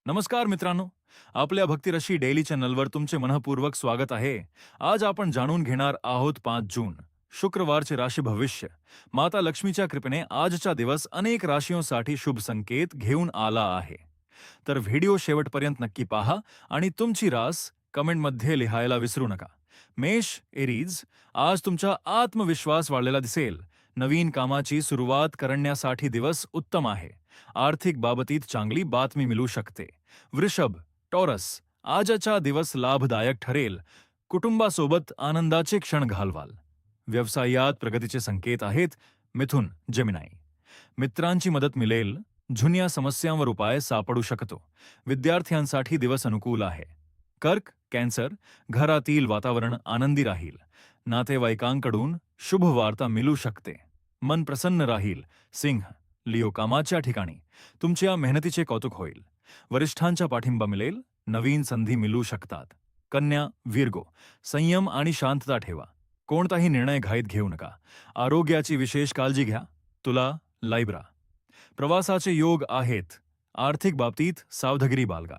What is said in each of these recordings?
नमस्कार मित्रांनो, आपल्या भक्तिरशी डेली चॅनलवर तुमचे मनःपूर्वक स्वागत आहे. आज आपण जाणून घेणार आहोत 5 जून शुक्रवारचे राशी भविष्य. माता लक्ष्मीच्या कृपेने आजचा दिवस अनेक राशींसाठी शुभ संकेत घेऊन आला आहे. तर व्हिडिओ शेवटपर्यंत नक्की पहा आणि तुमची रास कमेंटमध्ये लिहायला विसरू नका. मेष, एरीज, आज तुमचा आत्मविश्वास वाढलेला दिसेल. नवीन कामाची सुरुवात करण्यासाठी दिवस उत्तम आहे. आर्थिक बाबतीत चांगली बातमी मिळू शकते. वृषभ, टॉरस, आजचा दिवस लाभदायक ठरेल. कुटुंबासोबत आनंदाचे क्षण घालवाल. व्यवसायात प्रगतीचे संकेत आहेत. मिथुन, जेमिनाई, मित्रांची मदत मिळेल. जुन्या समस्यांवर उपाय सापडू शकतो. विद्यार्थ्यांसाठी दिवस अनुकूल आहे. कर्क, कॅन्सर, घरातील वातावरण आनंदी राहील. नातेवाईकांकडून शुभ वार्ता मिळू शकते. मन प्रसन्न राहील. सिंह, लिओ, कामाच्या ठिकाणी तुमच्या मेहनतीचे कौतुक होईल. वरिष्ठांचा पाठिंबा मिळेल. नवीन संधी मिळू शकतात. कन्या, विर्गो, संयम आणि शांतता ठेवा. कोणताही निर्णय घाईत घेऊ नका. आरोग्याची विशेष काळजी घ्या. तुला, लायब्रा, प्रवासाचे योग आहेत. आर्थिक बाबतीत सावधगिरी बाळगा.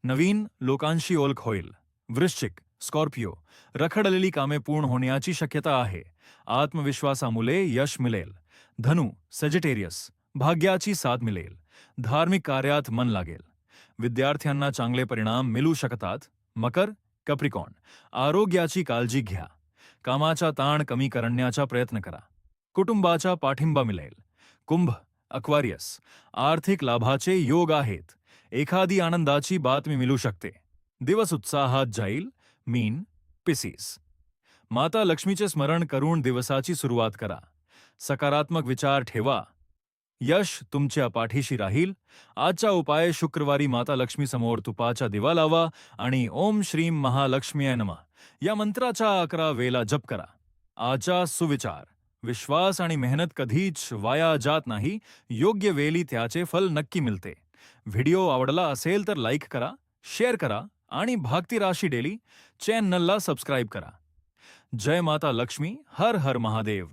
नवीन लोकांशी ओळख होईल. वृश्चिक, स्कॉर्पिओ, रखडलेली कामे पूर्ण होण्याची शक्यता आहे. आत्मविश्वासामुळे यश मिळेल. धनु, सजिटेरियस, भाग्याची साथ मिळेल. धार्मिक कार्यात मन लागेल. विद्यार्थ्यांना चांगले परिणाम मिळू शकतात. मकर, कॅप्रिकॉर्न, आरोग्याची काळजी घ्या. कामाचा ताण कमी करण्याचा प्रयत्न करा. कुटुंबाचा पाठिंबा मिळेल. कुंभ, अक्वारियस, आर्थिक लाभाचे योग आहेत. एखादी आनंदाची बातमी मिळू शकते. दिवस उत्साहात जाईल. मीन, पिसीस, माता लक्ष्मीचे स्मरण करून दिवसाची सुरुवात करा. सकारात्मक विचार ठेवा. यश तुमच्या पाठीशी राहील. आजचा उपाय, शुक्रवारी माता लक्ष्मी समोर तुपाचा दिवा लावा आणि ओम श्रीम महालक्ष्मीय नमः या मंत्राचा 11 वेळा जप करा. आजचा सुविचार, विश्वास आणि मेहनत कधीच वाया जात नाही. योग्य वेळी त्याचे फल नक्की मिळते. व्हिडिओ आवडला असेल तर लाईक करा, शेअर करा आणि भक्ती राशी डेली चॅनलला सबस्क्राईब करा. जय माता लक्ष्मी. हर हर महादेव.